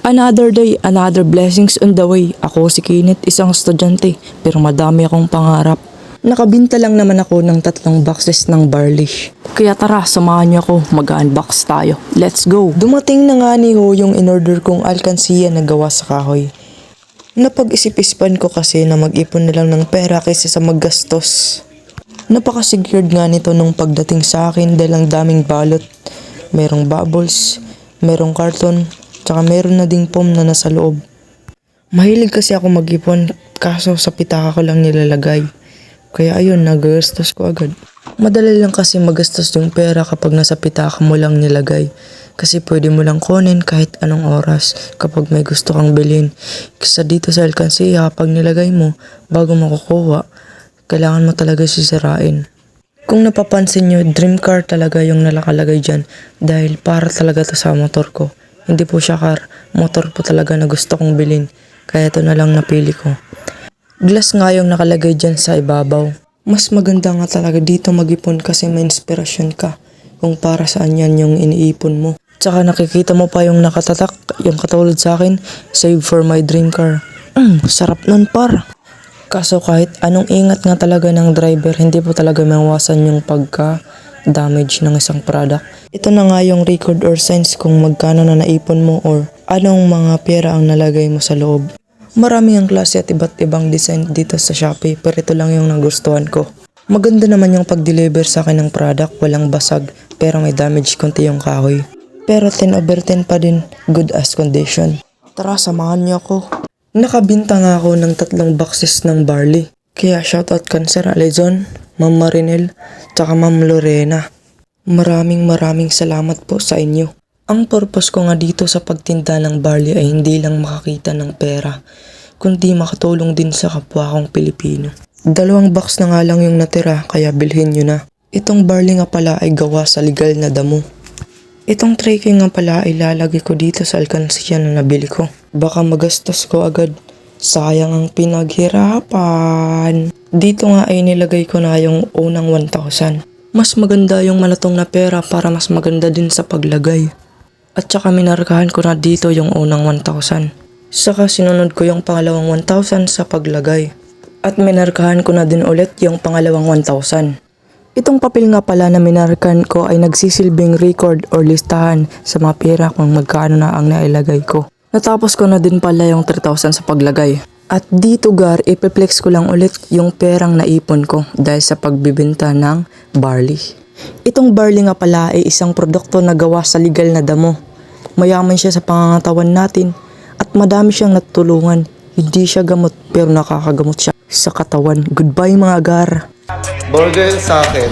Another day, another blessings on the way. Ako si Kenneth, isang estudyante, pero madami akong pangarap. Nakabinta lang naman ako ng 3 boxes ng barley. Kaya tara, samahan niyo ako, mag-unbox tayo. Let's go! Dumating na nga ni Ho yung in-order kong alkansiya na gawa sa kahoy. Napag-isip-isipan ko kasi na mag-ipon na lang ng pera kaysa sa maggastos. Napaka-secured nga nito nung pagdating sa akin dahil ang daming balot. Merong bubbles, merong karton, tsaka meron na ding foam na nasa loob. Mahilig kasi ako mag-ipon kaso sa pitaka ko lang nilalagay. Kaya ayun, nagastos ko agad. Madali lang kasi magastos yung pera kapag nasa pitaka mo lang nilagay. Kasi pwede mo lang kunin kahit anong oras kapag may gusto kang bilhin. Kasi dito sa alkansiya, pag nilagay mo, bago makukuha, kailangan mo talaga sisirain. Kung napapansin nyo, dream car talaga yung nalakalagay dyan dahil para talaga to sa motor ko. Hindi po siya car, motor po talaga na gusto kong bilhin. Kaya ito na lang napili ko. Glass nga yung nakalagay dyan sa ibabaw. Mas maganda nga talaga dito mag-ipon kasi may inspirasyon ka kung para saan yan yung iniipon mo. Tsaka nakikita mo pa yung nakatatak, yung katulad sa akin, save for my dream car. Sarap nun par. Kaso kahit anong ingat nga talaga ng driver, hindi po talaga mawasan yung pagka-damage ng isang product. Ito na nga yung record or signs kung magkano na naipon mo or anong mga pera ang nalagay mo sa loob. Marami ang klase at iba't ibang design dito sa Shopee pero ito lang yung nagustuhan ko. Maganda naman yung pag-deliver sa akin ng product, walang basag pero may damage konti yung kahoy. Pero 10/10 pa din, good as condition. Tara, samahan niyo ako. Nakabinta nga ako ng 3 boxes ng barley. Kaya shoutout kan Sir Alezon, Ma'am Marinel, tsaka Ma'am Lorena. Maraming salamat po sa inyo. Ang purpose ko nga dito sa pagtinda ng barley ay hindi lang makakita ng pera, kundi makatulong din sa kapwa kong Pilipino. 2 box na nga lang yung natira kaya bilhin nyo na. Itong barley nga pala ay gawa sa legal na damo. Itong tray nga pala ay lalagay ko dito sa alkansiya na nabili ko. Baka magastos ko agad. Sayang ang pinaghirapan. Dito nga ay nilagay ko na yung unang 1,000. Mas maganda yung malatong na pera para mas maganda din sa paglagay. At saka minarkahan ko na dito yung unang 1,000. Saka sinunod ko yung pangalawang 1,000 sa paglagay. At minarkahan ko na din ulit yung pangalawang 1,000. Itong papel nga pala na minarkahan ko ay nagsisilbing record or listahan sa mga pera kung magkano na ang nailagay ko. Natapos ko na din pala yung 3,000 sa paglagay. At dito gar, ipiplex ko lang ulit yung perang naipon ko dahil sa pagbibenta ng barley. Itong barley nga pala ay isang produkto na gawa sa legal na damo. Mayaman siya sa pangangatawan natin at madami siyang natulungan. Hindi siya gamot pero nakakagamot siya sa katawan. Goodbye mga gar. Burger sa akin.